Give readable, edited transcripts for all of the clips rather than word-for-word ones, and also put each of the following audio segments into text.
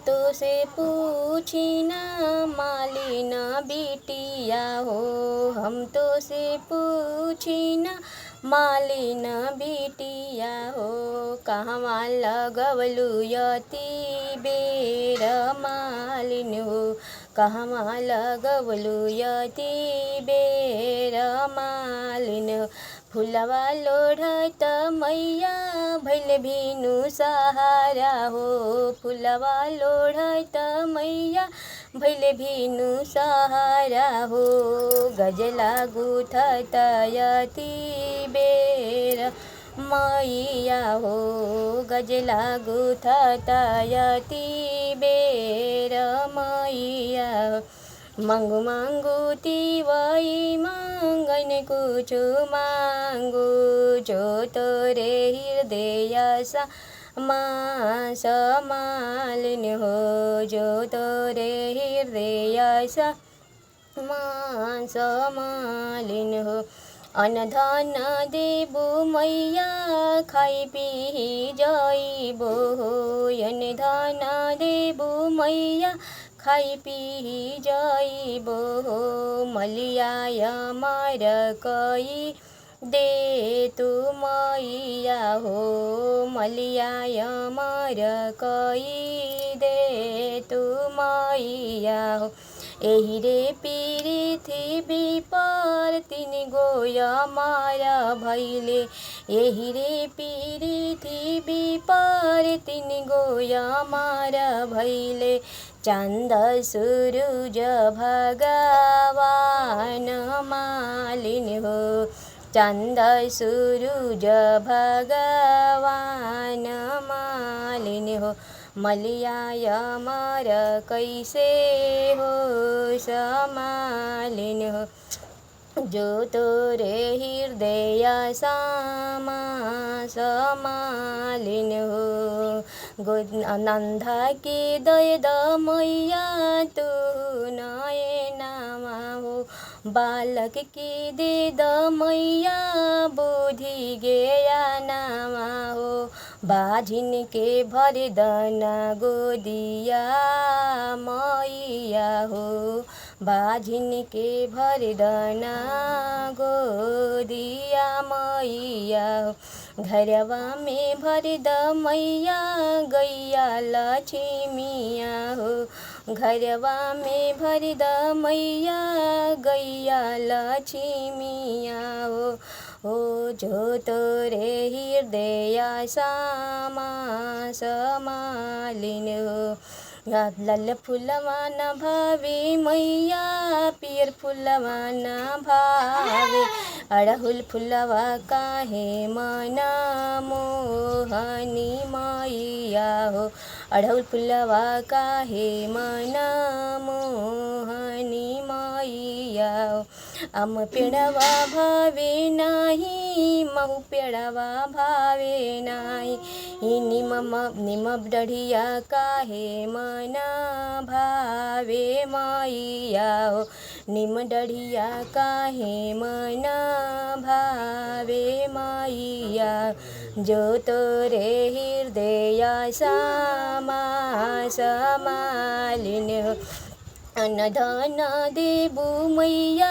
तो से पूछिना मालिन बिटिया हो, हम तो से पूछिना मालिन बिटिया हो, कहवा लगवलु यति बेर मालिन हो, कहवा लगवलु यति बेर मालिन हो। फुलवा लोढ़त मैया भैल भिनु सहारा हो, फुलवा लोढ़त मैया भैल भिनु सहारा हो, गजला गुथत यति बेर मैया हो, गजला गुथत यति बेर मैया हो। मांगू मांगू तिवाई मांगन कुछु मांगू, जो तोरे हृदय सा मालिन हो, जो तोरे हृदय सा मालिन हो। अनधन देबु मैया खाई पी जाइबो हो, अनधन देबु मैया खाई पी जाइबो हो, मलियाय मार कई दे तू मैया हो, मलियाय मार कई दे तू मैया हो। एही रे पृथ्वी पर तीन गोया मारा भैले, एही रे पृथ्वी पर तीन गोया मारा भैले, चांद सूरज भगवान मालिन हो, चांद सूरज भगवान मालिन हो। मलियाय मार कैसे हो समालिन हो, जो तोरे हृदय सामा समालिन हो। नंदा के दयद मैया तू नयनमा हो, बालक के दे द मैया बुद्धि ज्ञानमा हो, बाझिन के भर दना गोदिया मैया हो, बाझिन के भर दना गोदिया मैया हो। घरवा में भर द मैया गैया लक्ष्मिया हो, घरवा में भर द मैया गैया लक्ष्मिया हो, ओ जो तोरे हृदय सामा समालिन हो। लाल फुलवा न भावे मैया पियर फुलवा न भावे, अड़हुल फुलवा काहे मना मोहनी मैया हो, अड़हुल फुलवा काहे मना मोहनी मैया हो। आम पेड़वा भावे नाही, महू पेड़वा भावे नाही, निम डढ़िया काहे मना भावे मैया हो, निम डढ़िया काहे मना भावे मैया, जो तोरे हृदय सामा समालिन हो। अनधन देबु मैया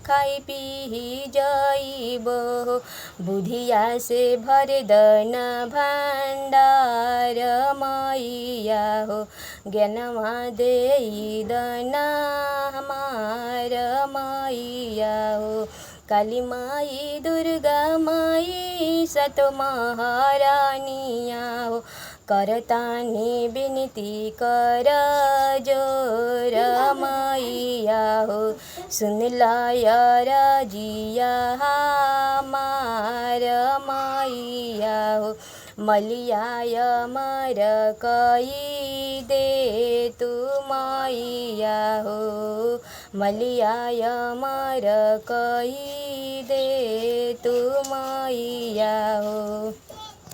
खाई पी जाइबो हो, बुधिया से भर दना भंडार मैया हो, ज्ञानवा देई दना हमार मैया हो। काली माई दुर्गा माई सतो महारानिया हो, करतानी विनती कर जोर मैया हो, सुन लाय रजिया हमार मैया हो। मलियाय मर कई दे तू मैया हो, मलियाय मर कई दे तू मैया हो।